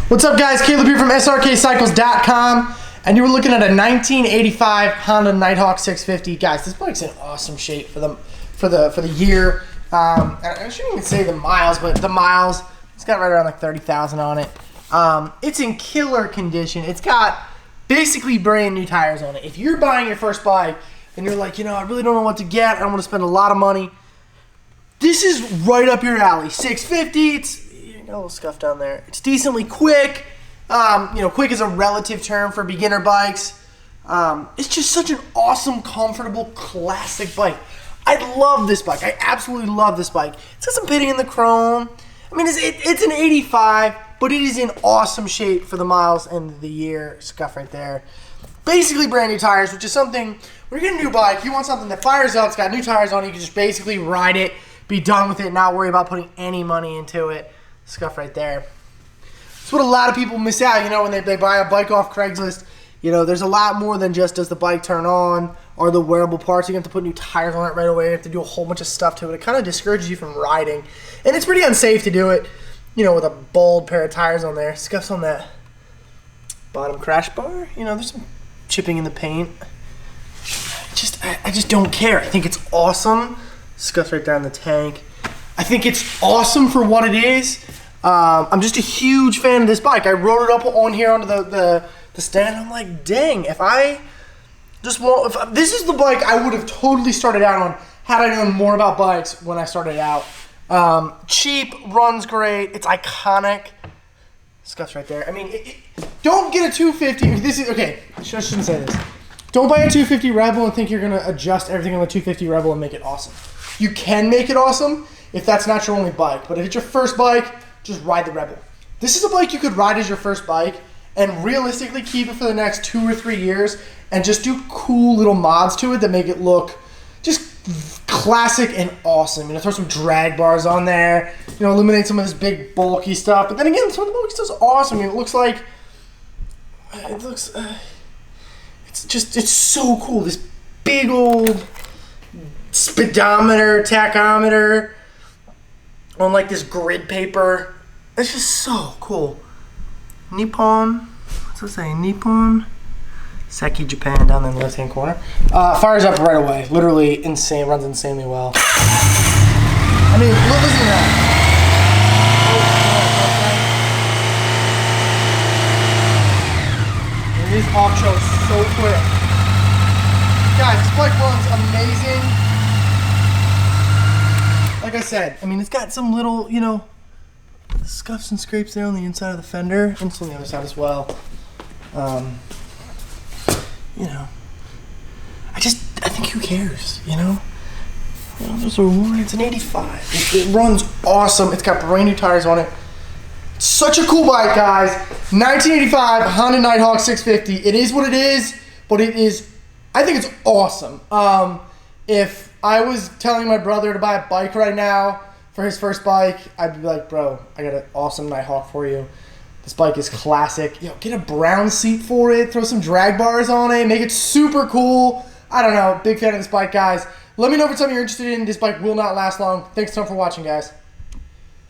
What's up, guys? Caleb here from Srkcycles.com, and you were looking at a 1985 Honda Nighthawk 650. Guys, this bike's in awesome shape for the year. I shouldn't even say the miles, but the miles, it's got right around like 30,000 on it. It's in killer condition. It's got basically brand new tires on it. If you're buying your first bike and you're like, I really don't know what to get, I don't want to spend a lot of money, this is right up your alley. 650, it's got a little scuff down there. It's decently quick. Quick is a relative term for beginner bikes. It's just such an awesome, comfortable, classic bike. I love this bike. I absolutely love this bike. It's got some pitting in the chrome. I mean, it's an 85, but it is in awesome shape for the miles and the year. Scuff right there. Basically brand new tires, which is something, when you're getting a new bike, you want something that fires up, it's got new tires on it, you can just basically ride it, be done with it, not worry about putting any money into it. Scuff right there. That's what a lot of people miss out, when they buy a bike off Craigslist. There's a lot more than just does the bike turn on or the wearable parts. You have to put new tires on it right away. You have to do a whole bunch of stuff to it. It kind of discourages you from riding. And it's pretty unsafe to do it, with a bald pair of tires on there. Scuffs on that bottom crash bar. There's some chipping in the paint. I just don't care. I think it's awesome. Scuffs right down the tank. I think it's awesome for what it is. I'm just a huge fan of this bike. I wrote it up on here onto the stand. I'm like, dang, if this is the bike I would have totally started out on had I known more about bikes when I started out. Cheap, runs great, it's iconic. Scuffs right there. I mean, don't get a 250. Okay, I shouldn't say this. Don't buy a 250 Rebel and think you're going to adjust everything on the 250 Rebel and make it awesome. You can make it awesome if that's not your only bike, but if it's your first bike, just ride the Rebel. This is a bike you could ride as your first bike and realistically keep it for the next 2 or 3 years and just do cool little mods to it that make it look just classic and awesome. Throw some drag bars on there, eliminate some of this big bulky stuff. But then again, some of the bulky stuff's awesome. It looks, it's so cool. This big old speedometer, tachometer on like this grid paper. It's just so cool. Nippon, what's it say? Nippon Seki Japan down in the left hand corner. Fires up right away. Literally insane, runs insanely well. I mean, listen to that. It is off show so quick. Guys, this bike runs amazing. Like I said, it's got some little, scuffs and scrapes there on the inside of the fender, and it's on the other side as well. I think who cares, those are worn. It's an 85. It runs awesome. It's got brand new tires on it. It's such a cool bike, guys. 1985 Honda Nighthawk 650. It is what it is, but I think it's awesome. If I was telling my brother to buy a bike right now for his first bike, I'd be like, bro, I got an awesome Nighthawk for you. This bike is classic. Get a brown seat for it. Throw some drag bars on it. Make it super cool. I don't know. Big fan of this bike, guys. Let me know if it's something you're interested in. This bike will not last long. Thanks so much for watching, guys.